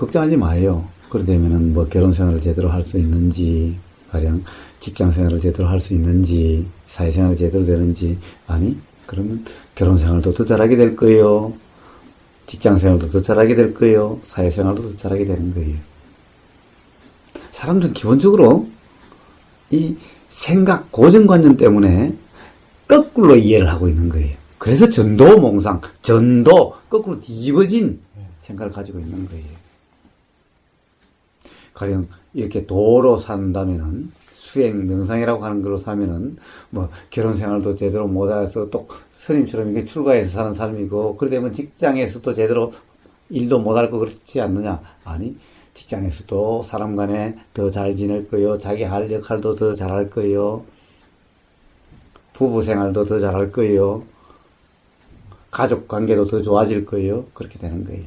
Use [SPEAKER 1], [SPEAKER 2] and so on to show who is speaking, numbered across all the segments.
[SPEAKER 1] 걱정하지 마요. 그러되면은 뭐 결혼 생활을 제대로 할 수 있는지, 가령 직장 생활을 제대로 할 수 있는지, 사회생활이 제대로 되는지, 아니, 그러면 결혼 생활도 더 잘하게 될 거예요. 직장 생활도 더 잘하게 될 거예요. 사회생활도 더 잘하게 되는 거예요. 사람들은 기본적으로 이 생각, 고정관념 때문에 거꾸로 이해를 하고 있는 거예요. 그래서 전도몽상, 전도, 거꾸로 뒤집어진 생각을 가지고 있는 거예요. 가령 이렇게 도로 산다면은, 수행 명상이라고 하는 걸로 사면은, 뭐, 결혼 생활도 제대로 못해서 또 스님처럼 이게 출가해서 사는 삶이고, 그러되면 직장에서도 제대로 일도 못할 거 그렇지 않느냐? 아니, 직장에서도 사람 간에 더 잘 지낼 거요. 자기 할 역할도 더 잘할 거요. 부부 생활도 더 잘할 거예요. 가족 관계도 더 좋아질 거예요. 그렇게 되는 거예요.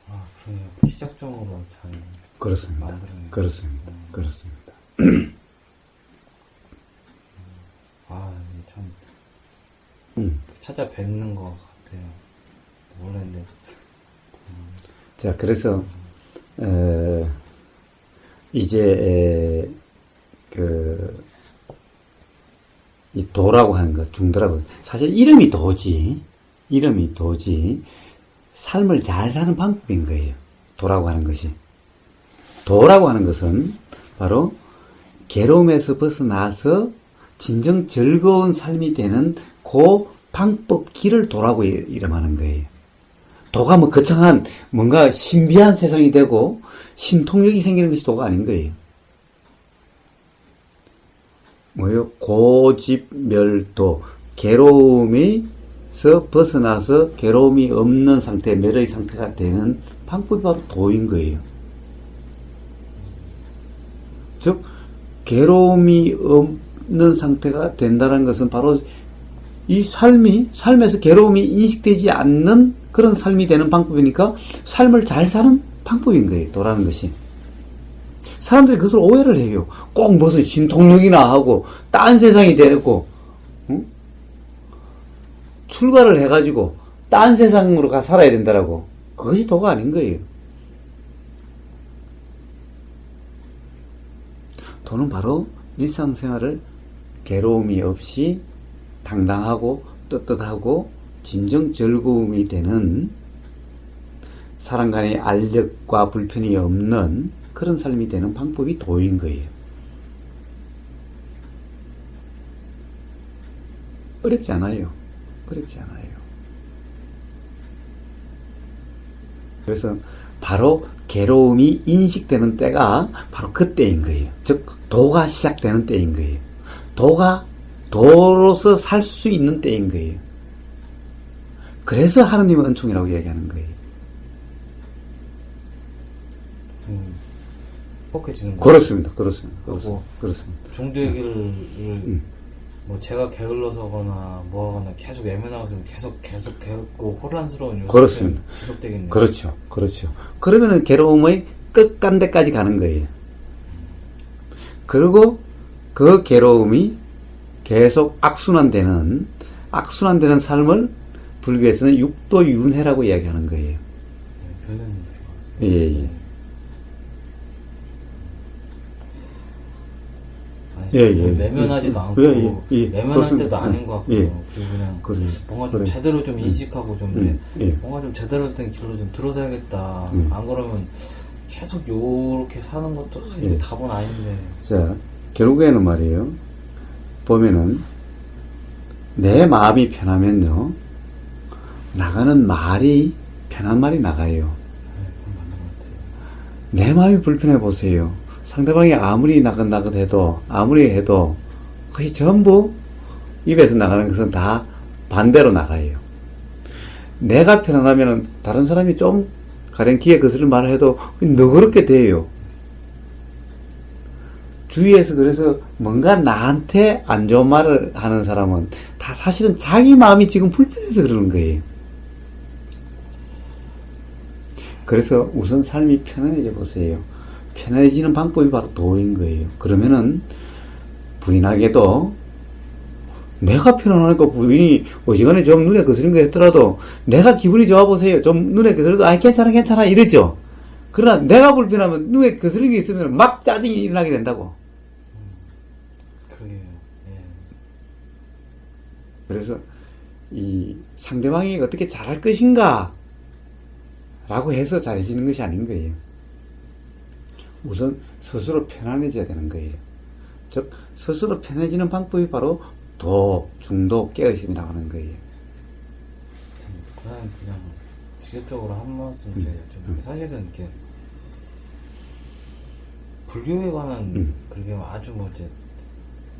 [SPEAKER 2] 아, 그래요. 시작점으로 잘
[SPEAKER 1] 그렇습니다.
[SPEAKER 2] 만들어내요.
[SPEAKER 1] 그렇습니다. 그렇습니다.
[SPEAKER 2] 아, 참 찾아뵙는 것 같아요. 몰랐는데.
[SPEAKER 1] 자, 그래서 이제 이 도라고 하는 것, 중도라고. 사실 이름이 도지, 삶을 잘 사는 방법인 거예요. 도라고 하는 것이. 도라고 하는 것은 바로 괴로움에서 벗어나서 진정 즐거운 삶이 되는 그 방법, 길을 도라고 이름하는 거예요. 도가 뭐 거창한 뭔가 신비한 세상이 되고 신통력이 생기는 것이 도가 아닌 거예요. 뭐요? 고집멸도, 괴로움에서 벗어나서 괴로움이 없는 상태, 멸의 상태가 되는 방법이 바로 도인 거예요. 즉, 괴로움이 없는 상태가 된다는 것은 바로 이 삶에서 괴로움이 인식되지 않는 그런 삶이 되는 방법이니까 삶을 잘 사는 방법인 거예요, 도라는 것이. 사람들이 그것을 오해를 해요. 꼭 무슨 신통력이나 하고 딴 세상이 되고 출가를 해가지고 딴 세상으로 가 살아야 된다라고. 그것이 도가 아닌 거예요. 도는 바로 일상생활을 괴로움이 없이 당당하고 떳떳하고 진정 즐거움이 되는, 사람 간의 알력과 불편이 없는 그런 삶이 되는 방법이 도인 거예요. 어렵지 않아요. 그래서 바로 괴로움이 인식되는 때가 바로 그때인 거예요. 즉 도가 시작되는 때인 거예요. 도가 도로서 살 수 있는 때인 거예요. 그래서 하느님의 은총이라고 이야기하는 거예요.
[SPEAKER 2] 행복해지는 거예요.
[SPEAKER 1] 그렇습니다.
[SPEAKER 2] 종교의 길을 뭐 제가 게을러서거나 뭐하거나 계속 외면하고 있으면 계속 괴롭고 혼란스러운 요소가 지속되겠네요.
[SPEAKER 1] 그렇죠. 그러면은 괴로움의 끝간데까지 가는 거예요. 그리고 그 괴로움이 계속 악순환되는 삶을 불교에서는 육도윤회라고 이야기하는 거예요.
[SPEAKER 2] 변화는 들어갔어요. 외면하지도 않고 외면할 때도 아닌 것 같고 그냥 뭔가 좀 제대로 좀 인식하고 좀 뭔가 좀 제대로 된 길로 좀 들어서야겠다. 안 그러면 계속 요렇게 사는 것도 답은 아닌데.
[SPEAKER 1] 자, 결국에는 말이에요. 보면은 내 마음이 편하면요, 나가는 말이 편한 말이 나가요.
[SPEAKER 2] 그건 맞는 것 같아요.
[SPEAKER 1] 내 마음이 불편해 보세요. 상대방이 아무리 나긋나긋해도, 아무리 해도, 그게 전부 입에서 나가는 것은 다 반대로 나가요. 내가 편안하면은 다른 사람이 좀 가령 귀에 거스를 말을 해도 너그럽게 돼요. 주위에서 그래서 뭔가 나한테 안 좋은 말을 하는 사람은 다 사실은 자기 마음이 지금 불편해서 그러는 거예요. 그래서 우선 삶이 편안해져 보세요. 편해지는 방법이 바로 도인 거예요. 그러면은 부인하게도 내가 편안하니까 부인이 어지간해 좀 눈에 거스린 거 했더라도 내가 기분이 좋아 보세요. 좀 눈에 거스려도 아이 괜찮아 이러죠. 그러나 내가 불편하면 눈에 거스린 게 있으면 막 짜증이 일어나게 된다고.
[SPEAKER 2] 그러게요. 예.
[SPEAKER 1] 그래서 이 상대방이 어떻게 잘할 것인가 라고 해서 잘해지는 것이 아닌 거예요. 우선 스스로 편안해져야 되는 거예요. 즉 스스로 편해지는 방법이 바로 도, 중도, 깨어있음이라고 하는 거예요.
[SPEAKER 2] 그냥 직접적으로 한 말씀 드려요. 사실은 이렇게 불교에 관한 그게 아주 뭐 이제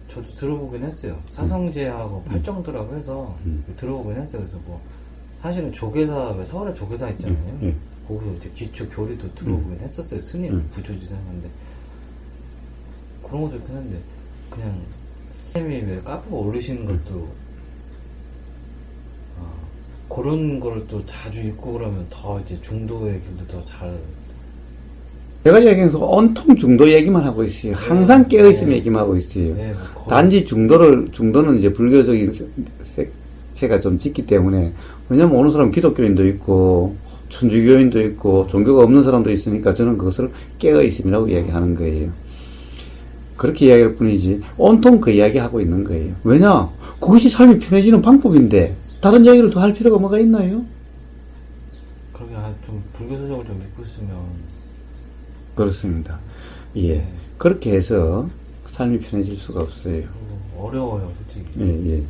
[SPEAKER 2] 저도 들어보긴 했어요. 사성제하고 팔정도라고 해서 들어보긴 했어요. 그래서 뭐 사실은 조계사, 서울에 조계사 있잖아요. 거기서 이제 기초 교리도 들어보긴 했었어요. 스님 부조지사인데 그런 것도 있긴 한데 그냥 스님이 왜 카페 올리시는 것도 그런 거를 또 자주 읽고 그러면 더 이제 중도의 길도 더 잘.
[SPEAKER 1] 제가 얘기해서 온통 중도 얘기만 하고 있어요. 항상 깨어있음 얘기만 하고 있어요.
[SPEAKER 2] 네,
[SPEAKER 1] 단지 중도는 이제 불교적인 색채가 좀 짙기 때문에, 왜냐면 어느 사람 기독교인도 있고, 천주교인도 있고, 종교가 없는 사람도 있으니까 저는 그것을 깨어있음이라고 이야기하는 거예요. 그렇게 이야기할 뿐이지, 온통 그 이야기 하고 있는 거예요. 왜냐? 그것이 삶이 편해지는 방법인데, 다른 이야기를 더 할 필요가 뭐가 있나요?
[SPEAKER 2] 그러게, 좀 불교 소식을 좀 믿고 있으면.
[SPEAKER 1] 그렇습니다. 예. 네. 그렇게 해서 삶이 편해질 수가 없어요.
[SPEAKER 2] 어려워요, 솔직히.
[SPEAKER 1] 예. 어려워요.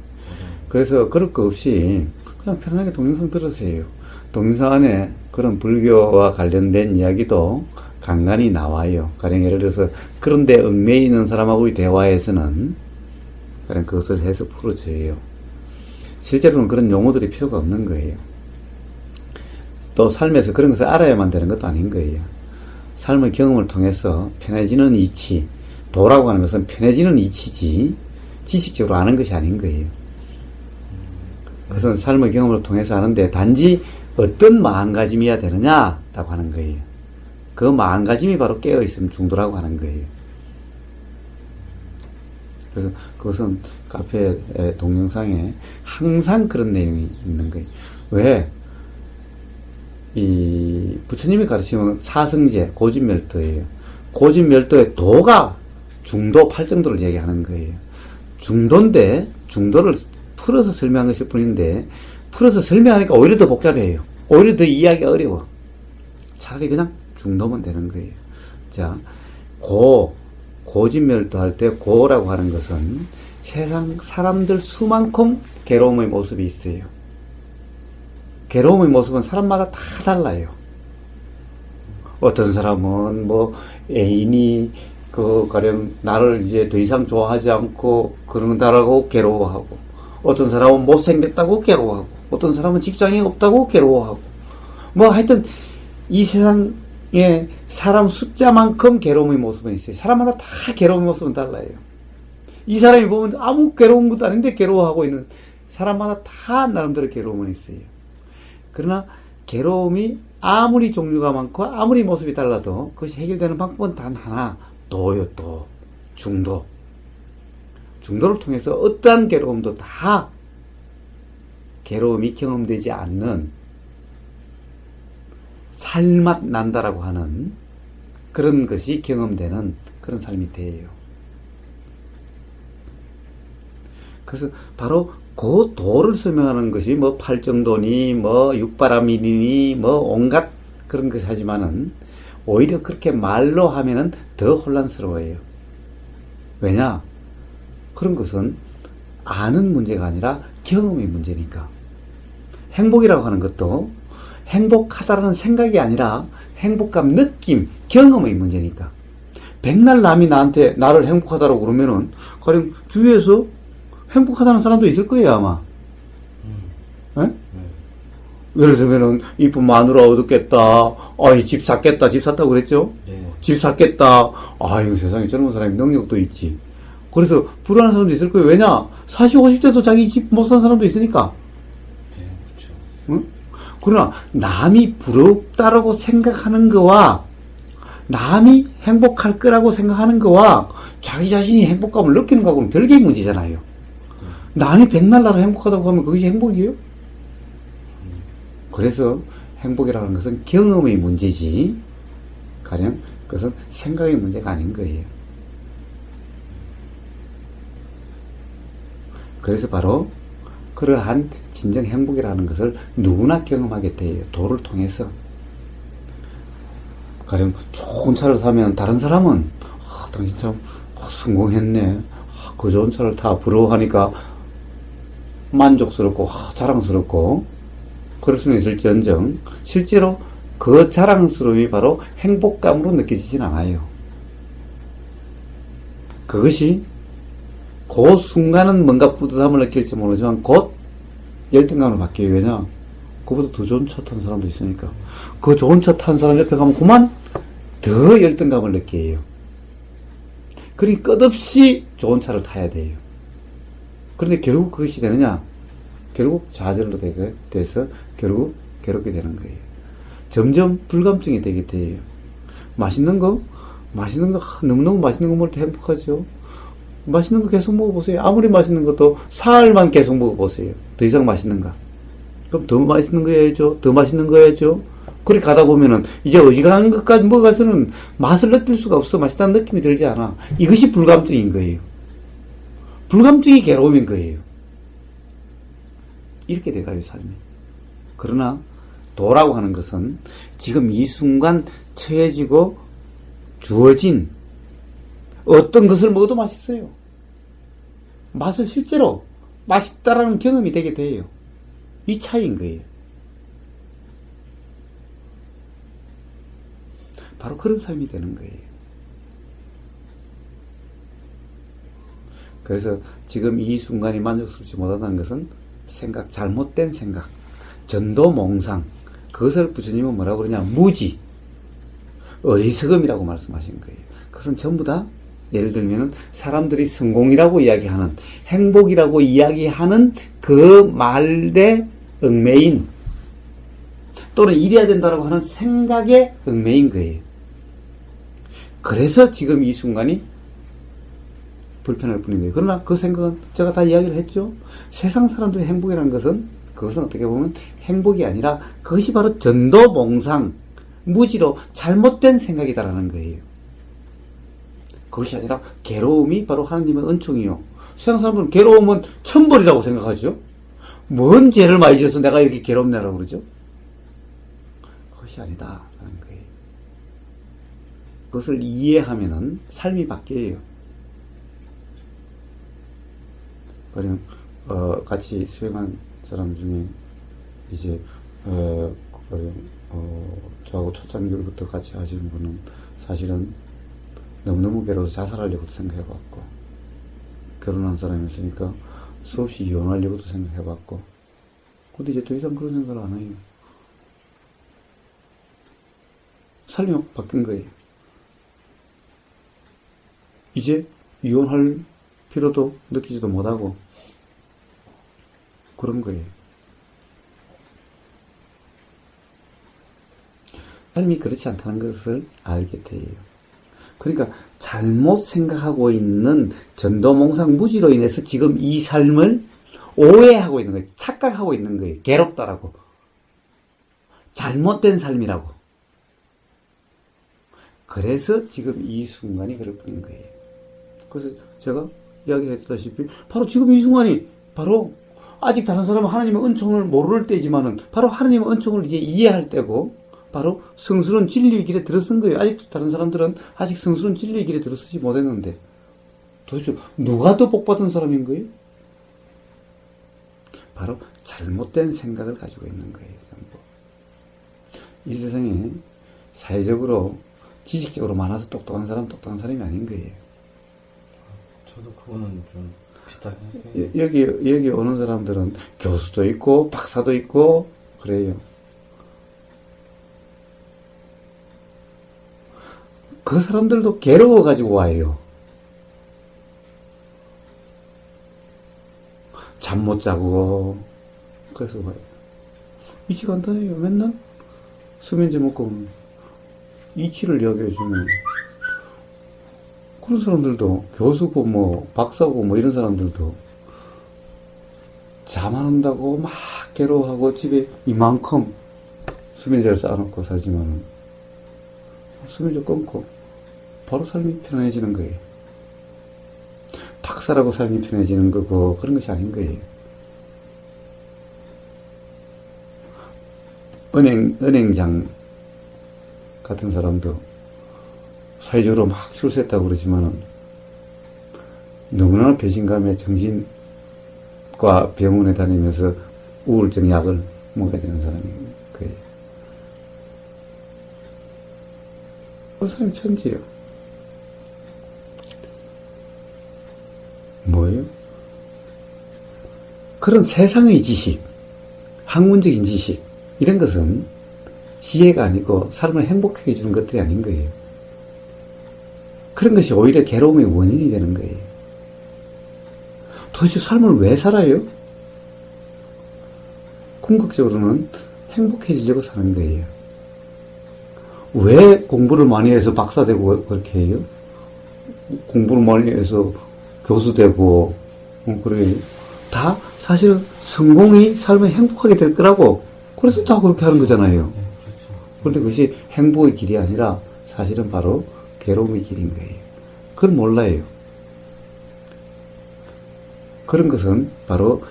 [SPEAKER 1] 그래서 그럴 거 없이 그냥 편하게 동영상 들으세요. 동영상 안에 그런 불교와 관련된 이야기도 간간히 나와요. 가령 예를 들어서 그런데 얽매여 있는 사람하고의 대화에서는 가령 그것을 해서 풀어줘요. 실제로는 그런 용어들이 필요가 없는 거예요. 또 삶에서 그런 것을 알아야만 되는 것도 아닌 거예요. 삶의 경험을 통해서 편해지는 이치, 도라고 하는 것은 편해지는 이치지 지식적으로 아는 것이 아닌 거예요. 그것은 삶의 경험을 통해서 하는데 단지 어떤 마음가짐이어야 되느냐라고 하는 거예요. 그 마음가짐이 바로 깨어있음 중도라고 하는 거예요. 그래서 그것은 카페 동영상에 항상 그런 내용이 있는 거예요. 왜? 이 부처님이 가르치면 사성제, 고진멸도예요. 고진멸도의 도가 중도, 팔정도를 얘기하는 거예요. 중도인데 중도를 풀어서 설명한 것일 뿐인데 풀어서 설명하니까 오히려 더 복잡해요. 오히려 더 이해하기가 어려워. 차라리 그냥 중도면 되는 거예요. 자, 고진멸도 할 때 고라고 하는 것은 세상 사람들 수만큼 괴로움의 모습이 있어요. 괴로움의 모습은 사람마다 다 달라요. 어떤 사람은 뭐 애인이 가령 나를 이제 더 이상 좋아하지 않고 그런다라고 괴로워하고, 어떤 사람은 못생겼다고 괴로워하고, 어떤 사람은 직장이 없다고 괴로워하고, 뭐 하여튼 이 세상에 사람 숫자만큼 괴로움의 모습은 있어요. 사람마다 다 괴로움의 모습은 달라요. 이 사람이 보면 아무 괴로운 것도 아닌데 괴로워하고 있는 사람마다 다 나름대로 괴로움은 있어요. 그러나 괴로움이 아무리 종류가 많고 아무리 모습이 달라도 그것이 해결되는 방법은 단 하나, 도요, 도. 중도. 중도를 통해서 어떠한 괴로움도 다 괴로움이 경험되지 않는 살맛 난다라고 하는 그런 것이 경험되는 그런 삶이 돼요. 그래서 바로 그 도를 설명하는 것이 뭐 팔정도니 뭐 육바라밀이니 뭐 온갖 그런 것이 하지만은 오히려 그렇게 말로 하면은 더 혼란스러워요. 왜냐? 그런 것은 아는 문제가 아니라 경험의 문제니까. 행복이라고 하는 것도 행복하다라는 생각이 아니라 행복감, 느낌, 경험의 문제니까. 백날 남이 나를 행복하다고 그러면은 가령 주위에서 행복하다는 사람도 있을 거예요, 아마. 예를 들면은, 이쁜 마누라 얻었겠다. 아이, 집 샀겠다. 집 샀다고 그랬죠? 네. 집 샀겠다. 아유, 세상에 젊은 사람이 능력도 있지. 그래서 불안한 사람도 있을 거예요. 왜냐? 40, 50대도 자기 집 못 산 사람도 있으니까.
[SPEAKER 2] 네, 그렇죠.
[SPEAKER 1] 응? 그러나, 남이 부럽다라고 생각하는 거와, 남이 행복할 거라고 생각하는 거와, 자기 자신이 행복감을 느끼는 거하고는 별개의 문제잖아요. 남이 백날 나라 행복하다고 하면 그것이 행복이에요? 그래서 행복이라는 것은 경험의 문제지, 가령 그것은 생각의 문제가 아닌 거예요. 그래서 바로 그러한 진정 행복이라는 것을 누구나 경험하게 돼요. 도를 통해서. 가령 좋은 차를 사면 다른 사람은 당신 참 성공했네, 그 좋은 차를 타, 부러워하니까 만족스럽고 자랑스럽고 그럴 수는 있을지언정 실제로 그 자랑스러움이 바로 행복감으로 느껴지진 않아요. 그것이 그 순간은 뭔가 뿌듯함을 느낄지 모르지만 곧 열등감으로 바뀌어요. 왜냐? 그보다 더 좋은 차 탄 사람도 있으니까. 그 좋은 차 탄 사람 옆에 가면 그만 더 열등감을 느껴요. 그러니 끝없이 좋은 차를 타야 돼요. 그런데 결국 그것이 되느냐? 결국 좌절로 돼서 결국 괴롭게 되는 거예요. 점점 불감증이 되게 돼요. 맛있는 거 너무너무 맛있는 거 먹을 때 행복하죠. 맛있는 거 계속 먹어보세요. 아무리 맛있는 것도 사흘만 계속 먹어보세요. 더 이상 맛있는가? 그럼 더 맛있는 거 해야죠. 더 맛있는 거 해야죠. 그렇게 가다 보면은 이제 어지간한 것까지 먹어가서는 맛을 느낄 수가 없어. 맛있다는 느낌이 들지 않아. 이것이 불감증인 거예요. 불감증이 괴로움인 거예요. 이렇게 돼가요, 삶이. 그러나 도라고 하는 것은 지금 이 순간 처해지고 주어진 어떤 것을 먹어도 맛있어요. 맛을 실제로 맛있다라는 경험이 되게 돼요. 이 차이인 거예요. 바로 그런 삶이 되는 거예요. 그래서 지금 이 순간이 만족스럽지 못하다는 것은 잘못된 생각, 전도몽상, 그것을 부처님은 뭐라고 그러냐, 무지, 어리석음이라고 말씀하신 거예요. 그것은 전부 다 예를 들면 사람들이 성공이라고 이야기하는, 행복이라고 이야기하는 그 말에 얽매인, 또는 이래야 된다고 하는 생각에 얽매인 거예요. 그래서 지금 이 순간이 불편할 뿐인 거예요. 그러나 그 생각은 제가 다 이야기를 했죠. 세상 사람들의 행복이라는 것은, 그것은 어떻게 보면 행복이 아니라 그것이 바로 전도몽상, 무지로 잘못된 생각이다라는 거예요. 그것이 아니라 괴로움이 바로 하나님의 은총이요. 세상 사람들은 괴로움은 천벌이라고 생각하죠. 뭔 죄를 많이 지어서 내가 이렇게 괴롭냐라고 그러죠. 그것이 아니다라는 거예요. 그것을 이해하면은 삶이 바뀌어요. 그냥 같이 수행한 사람 중에 이제 저하고 초창기부터 같이 하시는 분은 사실은 너무너무 괴로워서 자살하려고도 생각해봤고, 결혼한 사람이었으니까 수없이 이혼하려고도 생각해봤고, 근데 이제 더 이상 그런 생각을 안 해요. 삶이 막 바뀐 거예요. 이제 이혼할 필요도 느끼지도 못하고 그런 거예요. 삶이 그렇지 않다는 것을 알게 돼요. 그러니까 잘못 생각하고 있는 전도몽상 무지로 인해서 지금 이 삶을 오해하고 있는 거예요. 착각하고 있는 거예요. 괴롭다라고. 잘못된 삶이라고. 그래서 지금 이 순간이 그럴 뿐인 거예요. 그래서 제가 이야기했다시피 바로 지금 이 순간이 바로 아직 다른 사람은 하나님의 은총을 모를 때지만은 바로 하나님의 은총을 이제 이해할 때고, 바로 성스러운 진리의 길에 들어선 거예요. 아직도 다른 사람들은 아직 성스러운 진리의 길에 들어서지 못했는데 도대체 누가 더 복받은 사람인 거예요? 바로 잘못된 생각을 가지고 있는 거예요. 이 세상에 사회적으로 지식적으로 많아서 똑똑한 사람이 아닌 거예요.
[SPEAKER 2] 저도 그거는 좀 비슷하게 생각해요.
[SPEAKER 1] 여기 오는 사람들은 교수도 있고 박사도 있고 그래요. 그 사람들도 괴로워가지고 와요. 잠 못 자고 그래서 와요. 이치 간단해요. 맨날 수면제 먹고 이치를 이야기해주면, 그런 사람들도 교수고 뭐 박사고 뭐 이런 사람들도 잠 안 온다고 막 괴로워하고 집에 이만큼 수면제를 쌓아놓고 살지만 수면제 끊고 바로 삶이 편안해지는 거예요. 탁살하고 삶이 편해지는 거고 그런 것이 아닌 거예요. 은행장 같은 사람도 사회적으로 막 출세했다고 그러지만은 너무나 배신감에 정신과 병원에 다니면서 우울증 약을 먹어야 되는 사람인 거예요. 그 사람이 천지예요. 뭐예요? 그런 세상의 지식, 학문적인 지식, 이런 것은 지혜가 아니고 삶을 행복하게 해주는 것들이 아닌 거예요. 그런 것이 오히려 괴로움의 원인이 되는 거예요. 도대체 삶을 왜 살아요? 궁극적으로는 행복해지려고 사는 거예요. 왜 공부를 많이 해서 박사 되고 그렇게 해요? 공부를 많이 해서 교수 되고, 그래. 다 사실은 성공이 삶에 행복하게 될 거라고. 그래서 다 그렇게 하는 거잖아요. 그런데 그것이 행복의 길이 아니라 사실은 바로 괴로움의 길인 거예요. 그걸 몰라요. 그런 것은 바로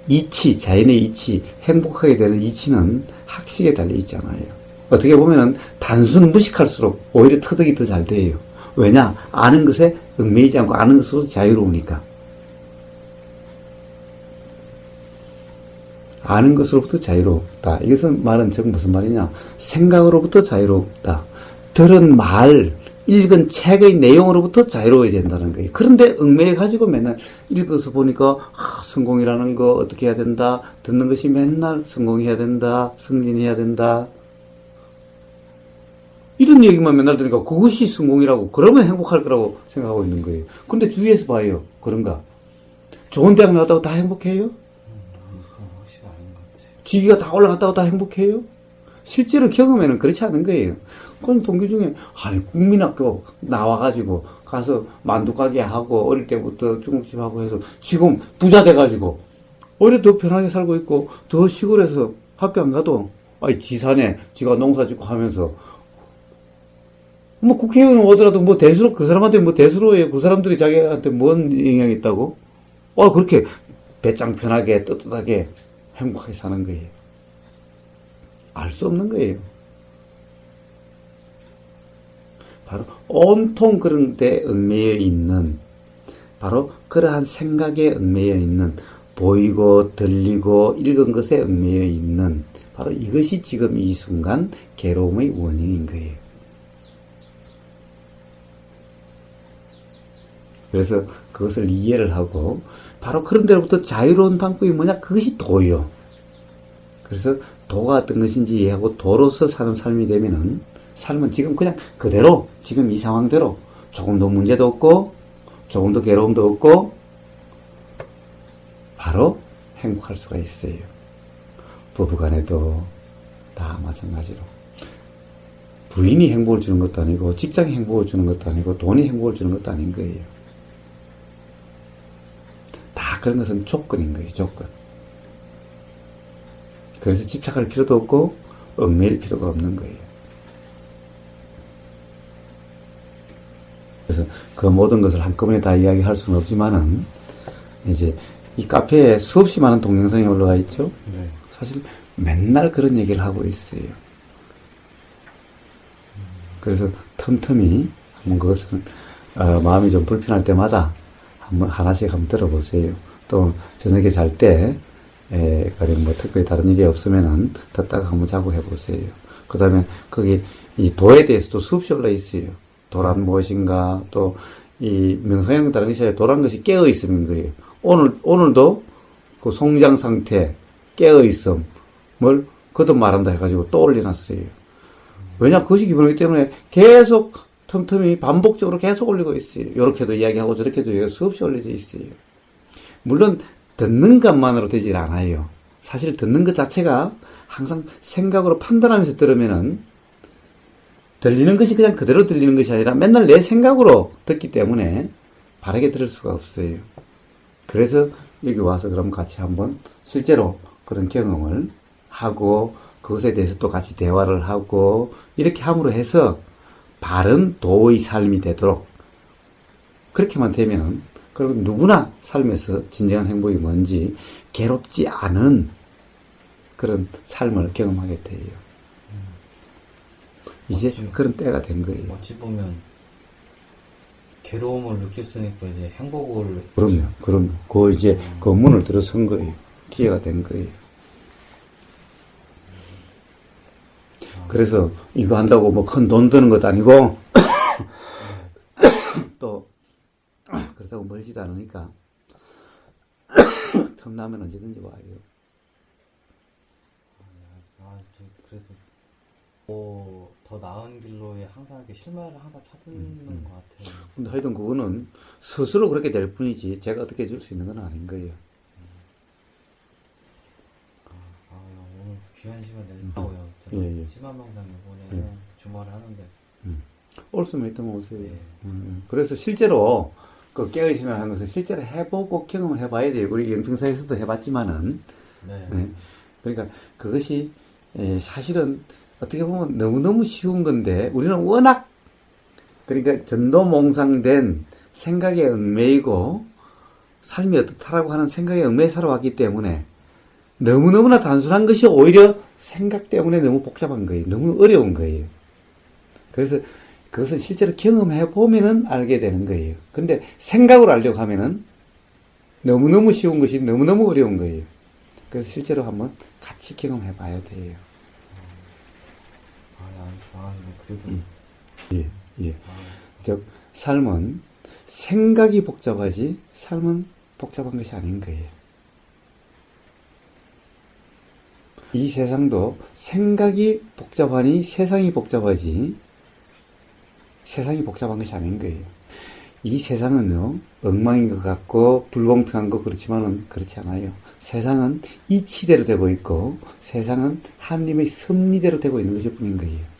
[SPEAKER 1] 이치, 자연의 이치, 행복하게 되는 이치는 학식에 달려 있잖아요. 어떻게 보면은 단순 무식할수록 오히려 터득이 더 잘 돼요. 왜냐? 아는 것에 얽매이지 않고 아는 것으로 자유로우니까. 아는 것으로부터 자유롭다. 이것은 말은 즉 무슨 말이냐? 생각으로부터 자유롭다. 들은 말, 읽은 책의 내용으로부터 자유로워야 된다는 거예요. 그런데 얽매여 가지고 맨날 읽어서 보니까 성공이라는 거 어떻게 해야 된다. 듣는 것이 맨날 성공해야 된다. 승진해야 된다. 이런 얘기만 맨날 들으니까 그것이 성공이라고, 그러면 행복할 거라고 생각하고 있는 거예요. 근데 주위에서 봐요. 그런가? 좋은 대학 나왔다고 다 행복해요? 지기가 다 올라갔다고 다 행복해요? 실제로 경험에는 그렇지 않은 거예요. 그런 동기 중에, 아니, 국민학교 나와가지고, 가서 만두가게 하고, 어릴 때부터 중국집 하고 해서, 지금 부자 돼가지고, 오히려 더 편하게 살고 있고, 더 시골에서 학교 안 가도, 아니, 지산에 지가 농사 짓고 하면서, 뭐 국회의원 오더라도 뭐 대수로, 그 사람한테 뭐 대수로예요. 그 사람들이 자기한테 뭔 영향이 있다고? 그렇게 배짱 편하게, 떳떳하게, 행복하게 사는 거예요. 알 수 없는 거예요. 바로 온통 그런 데 얽매여 있는, 바로 그러한 생각에 얽매여 있는, 보이고 들리고 읽은 것에 얽매여 있는, 바로 이것이 지금 이 순간 괴로움의 원인인 거예요. 그래서 그것을 이해를 하고 바로 그런 데로부터 자유로운 방법이 뭐냐? 그것이 도요. 그래서 도가 어떤 것인지 이해하고 도로서 사는 삶이 되면은 삶은 지금 그냥 그대로 지금 이 상황대로 조금도 문제도 없고 조금도 괴로움도 없고 바로 행복할 수가 있어요. 부부간에도 다 마찬가지로. 부인이 행복을 주는 것도 아니고 직장이 행복을 주는 것도 아니고 돈이 행복을 주는 것도 아닌 거예요. 다 그런 것은 조건인 거예요. 조건. 그래서 집착할 필요도 없고 얽매일 필요가 없는 거예요. 그래서 그 모든 것을 한꺼번에 다 이야기할 수는 없지만은 이제 이 카페에 수없이 많은 동영상이 올라가 있죠. 네. 사실 맨날 그런 얘기를 하고 있어요. 그래서 틈틈이 한번 그것을 마음이 좀 불편할 때마다 한번 하나씩 한번 들어보세요. 또 저녁에 잘 때 가령 뭐 특별히 다른 일이 없으면은 듣다가 한번 자고 해보세요. 그 다음에 거기 이 도에 대해서도 수없이 올라 있어요. 도란 무엇인가, 또 이 명상이랑 다른 것이 아니라 도란 것이 깨어 있음인 거예요. 오늘도 그 송장 상태, 깨어 있음을 거듭 말한다 해가지고 또 올려놨어요. 왜냐, 그것이 기본이기 때문에 계속 틈틈이 반복적으로 계속 올리고 있어요. 요렇게도 이야기하고 저렇게도 이야기하고 수없이 올려져 있어요. 물론 듣는 것만으로 되질 않아요. 사실 듣는 것 자체가 항상 생각으로 판단하면서 들으면은 들리는 것이 그냥 그대로 들리는 것이 아니라 맨날 내 생각으로 듣기 때문에 바르게 들을 수가 없어요. 그래서 여기 와서 그럼 같이 한번 실제로 그런 경험을 하고 그것에 대해서 또 같이 대화를 하고 이렇게 함으로 해서 바른 도의 삶이 되도록 그렇게만 되면은 그리고 누구나 삶에서 진정한 행복이 뭔지 괴롭지 않은 그런 삶을 경험하게 돼요. 이제 그런 때가 된 거예요.
[SPEAKER 2] 어찌 보면 괴로움을 느꼈으니까 이제 행복을
[SPEAKER 1] 그럼요. 그 이제 그 문을 들어선 거예요. 기회가 된 거예요. 그래서 이거 한다고 뭐 큰 돈 드는 것도 아니고 또 그렇다고 멀지도 않으니까 틈나면 언제든지 와요.
[SPEAKER 2] 그래도 더 나은 길로에 항상 이렇게 실마리를 항상 찾는 것 같아요.
[SPEAKER 1] 근데 하여튼 그거는 스스로 그렇게 될 뿐이지 제가 어떻게 해줄 수 있는 건 아닌 거예요.
[SPEAKER 2] 오늘 귀한 시간 내주고요.
[SPEAKER 1] 예.
[SPEAKER 2] 심화명상 이번에 주말에 하는데
[SPEAKER 1] 올 수만 있다면 오세요.
[SPEAKER 2] 예.
[SPEAKER 1] 그래서 실제로 그 깨어있으면 하는 것은 실제로 해보고 경험을 해봐야 돼요. 우리 영평사에서도 해봤지만은
[SPEAKER 2] 네.
[SPEAKER 1] 그러니까 그것이 사실은 어떻게 보면 너무너무 쉬운 건데 우리는 워낙 그러니까 전도몽상된 생각에 얽매이고 삶이 어떻다라고 하는 생각에 얽매여 살아왔기 때문에 너무너무나 단순한 것이 오히려 생각 때문에 너무 복잡한 거예요. 너무 어려운 거예요. 그래서 그것은 실제로 경험해 보면은 알게 되는 거예요. 근데 생각으로 알려고 하면은 너무너무 쉬운 것이 너무너무 어려운 거예요. 그래서 실제로 한번 같이 경험해 봐야 돼요.
[SPEAKER 2] 그래도
[SPEAKER 1] 예. 즉 삶은 생각이 복잡하지 삶은 복잡한 것이 아닌 거예요. 이 세상도 생각이 복잡하니 세상이 복잡하지 세상이 복잡한 것이 아닌 거예요. 이 세상은요 엉망인 것 같고 불공평한 것 그렇지만은 그렇지 않아요. 세상은 이치대로 되고 있고 세상은 하나님의 섭리대로 되고 있는 것일 뿐인 거예요.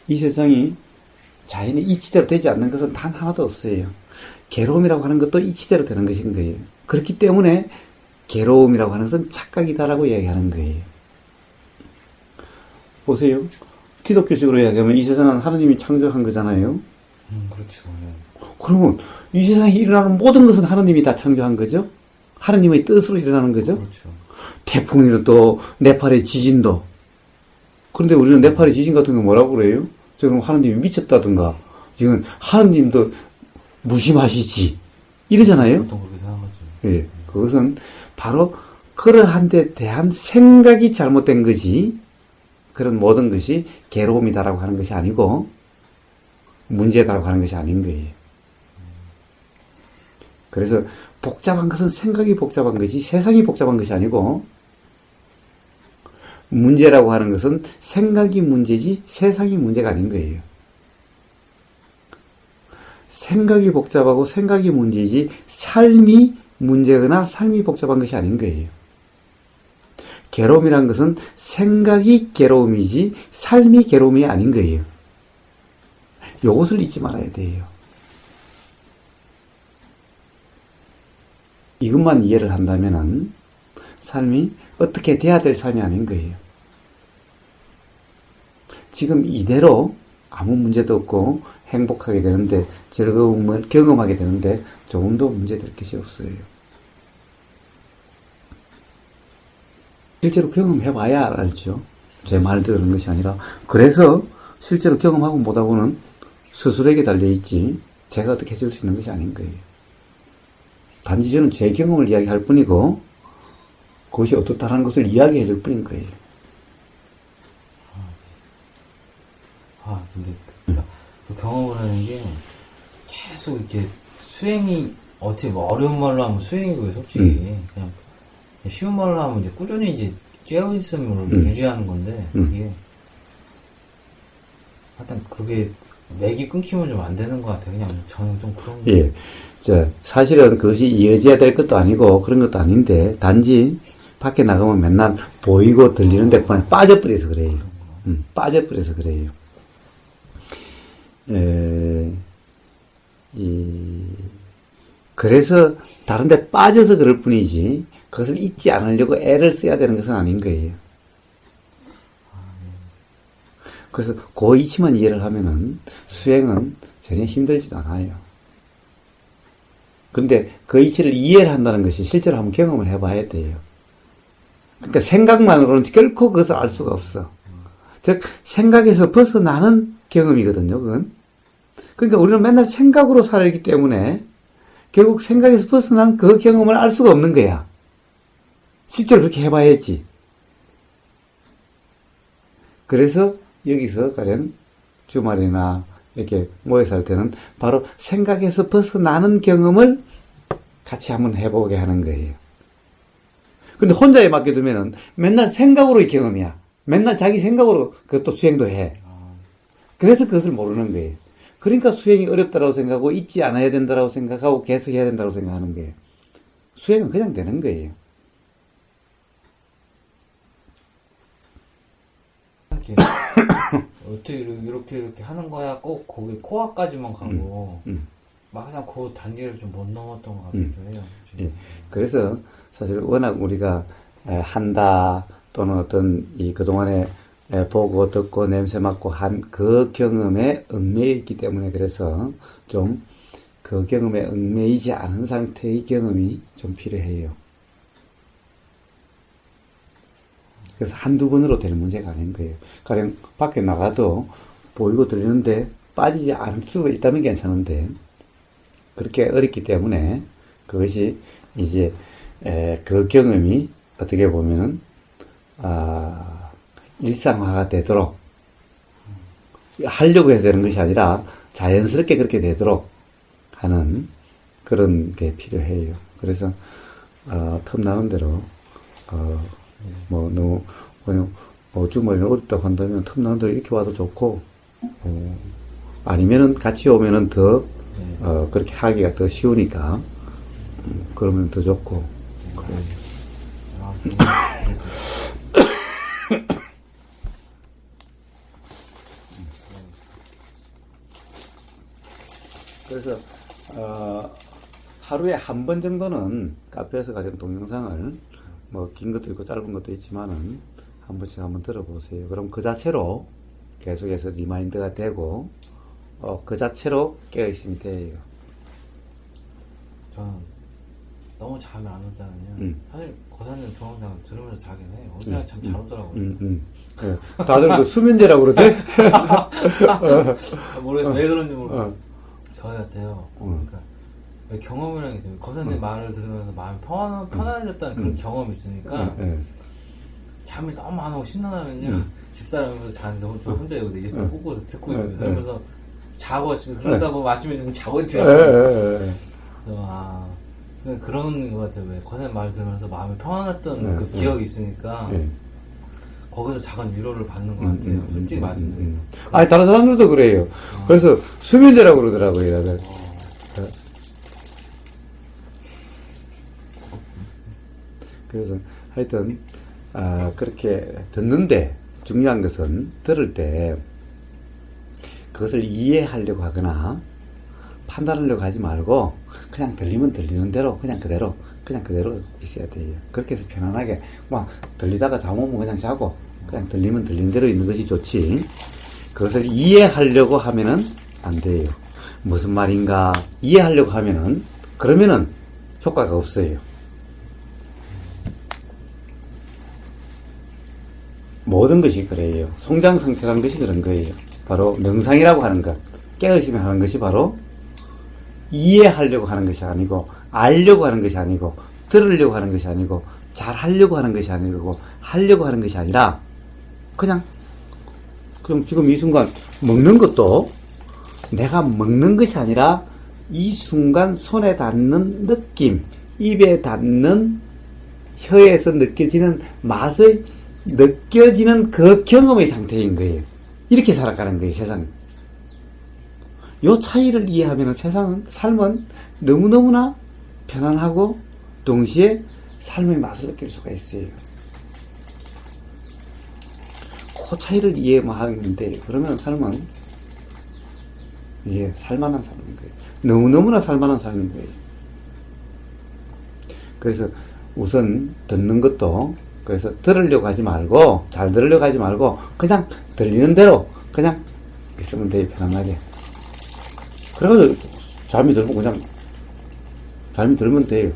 [SPEAKER 1] 이 세상이 자연의 이치대로 되지 않는 것은 단 하나도 없어요. 괴로움이라고 하는 것도 이치대로 되는 것인 거예요. 그렇기 때문에 괴로움이라고 하는 것은 착각이다라고 이야기하는 거예요. 보세요. 기독교식으로 이야기하면 이 세상은 하나님이 창조한 거잖아요.
[SPEAKER 2] 그렇죠. 네.
[SPEAKER 1] 그러면 이 세상에 일어나는 모든 것은 하나님이 다 창조한 거죠? 하나님의 뜻으로 일어나는 거죠?
[SPEAKER 2] 그렇죠.
[SPEAKER 1] 태풍이도 또 네팔의 지진도. 그런데 우리는 네팔의 지진 같은 거 뭐라고 그래요? 지금 하나님이 미쳤다든가 지금 하나님도 무심하시지 이러잖아요.
[SPEAKER 2] 보통 그렇게 생각하죠.
[SPEAKER 1] 예, 그것은 바로 그러한 데 대한 생각이 잘못된 거지 그런 모든 것이 괴로움이다라고 하는 것이 아니고 문제다라고 하는 것이 아닌 거예요. 그래서 복잡한 것은 생각이 복잡한 것이 세상이 복잡한 것이 아니고 문제라고 하는 것은 생각이 문제지 세상이 문제가 아닌 거예요. 생각이 복잡하고 생각이 문제이지 삶이 문제거나 삶이 복잡한 것이 아닌 거예요. 괴로움이란 것은 생각이 괴로움이지 삶이 괴로움이 아닌 거예요. 이것을 잊지 말아야 돼요. 이것만 이해를 한다면은 삶이 어떻게 돼야 될 삶이 아닌 거예요. 지금 이대로 아무 문제도 없고 행복하게 되는데 즐거움을 경험하게 되는데 조금도 문제될 것이 없어요. 실제로 경험해봐야 알죠. 제 말대로 그런 것이 아니라 그래서 실제로 경험하고 못하고는 스스로에게 달려있지 제가 어떻게 해줄 수 있는 것이 아닌 거예요. 단지 저는 제 경험을 이야기할 뿐이고 그것이 어떻다라는 것을 이야기해 줄 뿐인 거예요.
[SPEAKER 2] 근데 그 경험을 하는 게 계속 이렇게 수행이 어떻게 뭐 어려운 말로 하면 수행이고요, 솔직히. 그냥 쉬운 말로 하면 이제 꾸준히 이제 깨어있음을 유지하는 건데, 그게 하여튼 그게 맥이 끊기면 좀 안 되는 것 같아요. 그냥 저는 좀 그런 거.
[SPEAKER 1] 예. 사실은 그것이 이어져야 될 것도 아니고 그런 것도 아닌데 단지 밖에 나가면 맨날 보이고 들리는 데만 빠져버려서 그래요. 빠져버려서 그래요. 그래서 다른 데 빠져서 그럴 뿐이지 그것을 잊지 않으려고 애를 써야 되는 것은 아닌 거예요. 그래서 그 이치만 이해를 하면은 수행은 전혀 힘들지도 않아요. 근데 그 이치를 이해를 한다는 것이 실제로 한번 경험을 해봐야 돼요. 그러니까 생각만으로는 결코 그것을 알 수가 없어. 즉 생각에서 벗어나는 경험이거든요. 그건. 그러니까 우리는 맨날 생각으로 살기 때문에 결국 생각에서 벗어난 그 경험을 알 수가 없는 거야. 실제로 그렇게 해봐야지. 그래서 여기서 가령 주말이나 이렇게 모여서 할 때는 바로 생각에서 벗어나는 경험을 같이 한번 해보게 하는 거예요. 근데 혼자에 맡겨두면은 맨날 생각으로의 경험이야. 맨날 자기 생각으로 그것도 수행도 해. 그래서 그것을 모르는 거예요. 그러니까 수행이 어렵다고 생각하고 잊지 않아야 된다고 생각하고 계속 해야 된다고 생각하는 거예요. 수행은 그냥 되는 거예요.
[SPEAKER 2] 어떻게 이렇게 하는 거야? 꼭 거기 코앞까지만 가고 막상 그 단계를 좀 못 넘었던 것 같기도 해요.
[SPEAKER 1] 예. 그래서 사실 워낙 우리가 한다 또는 어떤 이 그동안에 보고 듣고 냄새 맡고 한 그 경험에 얽매여 있기 때문에 그래서 좀 그 경험에 얽매이지 않은 상태의 경험이 좀 필요해요. 그래서 한두 번으로 될 문제가 아닌 거예요. 가령 밖에 나가도 보이고 들리는데 빠지지 않을 수가 있다면 괜찮은데 그렇게 어렵기 때문에 그것이 이제 그 경험이 어떻게 보면은 일상화가 되도록 하려고 해서 되는 것이 아니라 자연스럽게 그렇게 되도록 하는 그런 게 필요해요. 그래서 틈나는 대로 너무 그냥 주말에 어렵다고 한다면 틈나는 대로 이렇게 와도 좋고 아니면은 같이 오면은 더 그렇게 하기가 더 쉬우니까 그러면 더 좋고 그래요. 그래서 하루에 한 번 정도는 카페에서 가진 동영상을 뭐 긴 것도 있고 짧은 것도 있지만은 한 번씩 한번 들어보세요. 그럼 그 자체로 계속해서 리마인드가 되고 그 자체로 깨어있음이 돼요.
[SPEAKER 2] 저는 너무 잠이 안 오다는요. 사실 거사님 동영상 들으면서 자긴 해요. 거사님 참 잘 오더라고요.
[SPEAKER 1] 네. 다들 그 수면제라고 그러대?
[SPEAKER 2] 모르겠어요. 왜 그런지 모르겠어요. 저희 같아요. 그러니까 왜 경험이라는 게 거사님 말을 들으면서 마음이 편안해졌다는 그런 경험이 있으니까 잠이 너무 안 오고 심란하면요. 집사람이면서 자는데 저 혼자 여기 이렇게 꽂고서 듣고 있어요. 그러면서 자고 그러다 보면 아침에 좀 자고 있더라고요. 그래서 그런 것 같아요. 왜 거사님 말 들으면서 마음이 편안했던 그 기억이 있으니까 거기서 작은 위로를 받는 것 같아요. 솔직히 말씀드리면.
[SPEAKER 1] 아니 다른 사람들도 그래요. 그래서 수면제라고 그러더라고요. 다들. 그래서 하여튼 그렇게 듣는데 중요한 것은 들을 때 그것을 이해하려고 하거나 판단하려고 하지 말고 그냥 들리면 들리는 대로 그냥 그대로 있어야 돼요. 그렇게 해서 편안하게 막 들리다가 잠 오면 그냥 자고 그냥 들리면 들리는 대로 있는 것이 좋지 그것을 이해하려고 하면은 안 돼요. 무슨 말인가 이해하려고 하면은 그러면은 효과가 없어요. 모든 것이 그래요. 성장 상태라는 것이 그런 거예요. 바로 명상이라고 하는 것, 깨어있으며 하는 것이 바로 이해하려고 하는 것이 아니고 알려고 하는 것이 아니고 들으려고 하는 것이 아니고 잘하려고 하는 것이 아니고 하려고 하는 것이 아니라 그냥 지금 이 순간 먹는 것도 내가 먹는 것이 아니라 이 순간 손에 닿는 느낌, 입에 닿는 혀에서 느껴지는 맛의 느껴지는 그 경험의 상태인 거예요. 이렇게 살아가는 거예요, 세상. 요 차이를 이해하면 삶은 너무너무나 편안하고 동시에 삶의 맛을 느낄 수가 있어요. 그 차이를 이해만 하면 돼요. 그러면 삶은 살만한 삶인 거예요. 너무너무나 살만한 삶인 거예요. 그래서 우선 듣는 것도, 그래서 들으려고 하지 말고, 잘 들으려고 하지 말고, 그냥 들리는 대로, 그냥 있으면 돼요, 편안하게. 그래가지고, 잠이 들면 그냥, 잠이 들면 돼요.